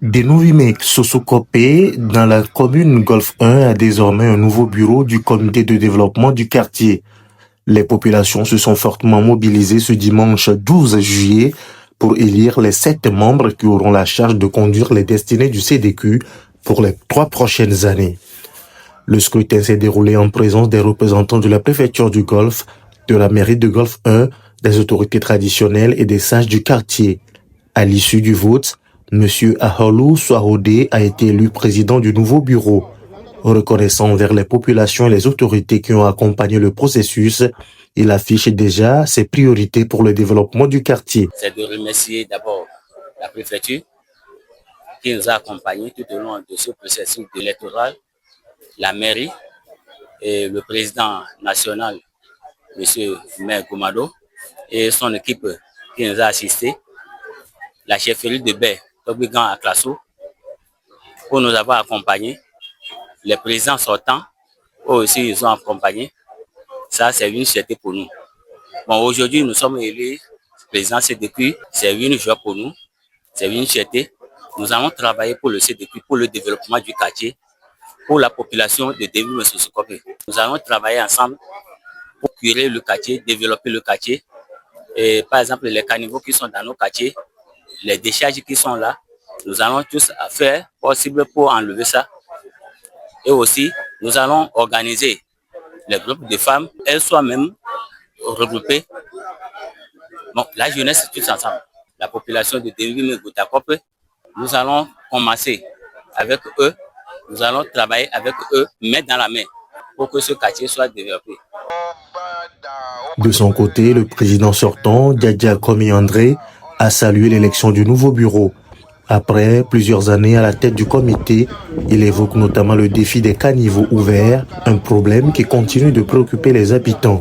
Denouvimek Sosokopé, dans la commune Golfe 1, a désormais un nouveau bureau du comité de développement du quartier. Les populations se sont fortement mobilisées ce dimanche 12 juillet pour élire les 7 membres qui auront la charge de conduire les destinées du CDQ pour les 3 prochaines années. Le scrutin s'est déroulé en présence des représentants de la préfecture du Golfe, de la mairie de Golfe 1, des autorités traditionnelles et des sages du quartier. À l'issue du vote, M. Aholou Souahode a été élu président du nouveau bureau. Reconnaissant envers les populations et les autorités qui ont accompagné le processus, il affiche déjà ses priorités pour le développement du quartier. C'est de remercier d'abord la préfecture qui nous a accompagnés tout au long de ce processus électoral, la mairie et le président national, M. Maire Gomado, et son équipe qui nous a assistés, la chefferie de baie Tobigan à Klasso, pour nous avoir accompagnés, les présidents sortants, eux aussi ils ont accompagné. Ça, c'est une fierté pour nous. Bon, aujourd'hui, nous sommes élus président CDQ, c'est une joie pour nous, c'est une fierté. Nous allons travailler pour le CDQ, pour le développement du quartier, pour la population de Denouvimek Sosokopé. Nous allons travailler ensemble pour curer le quartier, développer le quartier. Et par exemple, les caniveaux qui sont dans nos quartiers, les décharges qui sont là, nous allons tous faire possible pour enlever ça. Et aussi, nous allons organiser les groupes de femmes, elles soient même regroupées. Bon, la jeunesse, tous ensemble. La population de Denouvimek Sosokopé, nous allons commencer avec eux, nous allons travailler avec eux, main dans la main, pour que ce quartier soit développé. De son côté, le président sortant, Djadja Komi André, a salué l'élection du nouveau bureau. Après plusieurs années à la tête du comité, il évoque notamment le défi des caniveaux ouverts, un problème qui continue de préoccuper les habitants.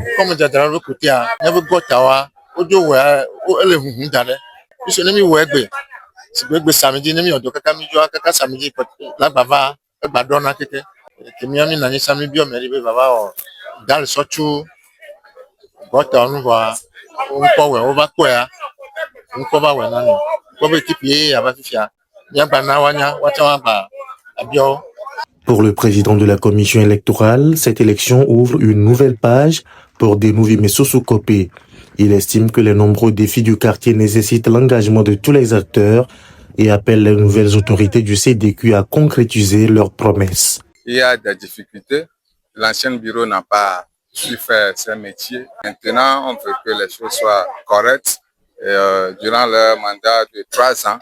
Pour le président de la commission électorale, cette élection ouvre une nouvelle page pour Denouvimek Sosokopé. Il estime que les nombreux défis du quartier nécessitent l'engagement de tous les acteurs et appelle les nouvelles autorités du CDQ à concrétiser leurs promesses. Il y a des difficultés. L'ancien bureau n'a pas su faire ses métiers. Maintenant, on veut que les choses soient correctes. Et, durant leur mandat de 3 ans,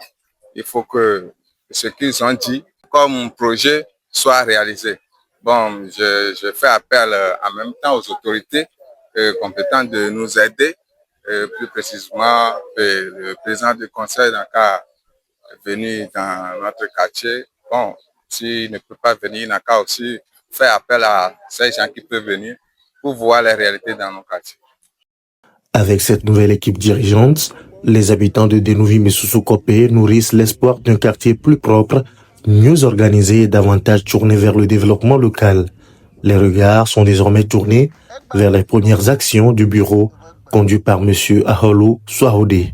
il faut que ce qu'ils ont dit comme projet soit réalisé. Bon, je fais appel en même temps aux autorités compétentes de nous aider. Plus précisément, le président du conseil n'a qu'à venir dans notre quartier. Bon, s'il ne peut pas venir, il n'a qu'à aussi faire appel à ces gens qui peuvent venir pour voir les réalités dans nos quartiers. Avec cette nouvelle équipe dirigeante, les habitants de Denouvimek Sosokopé nourrissent l'espoir d'un quartier plus propre, mieux organisé et davantage tourné vers le développement local. Les regards sont désormais tournés vers les premières actions du bureau conduit par M. Aholou Souahode.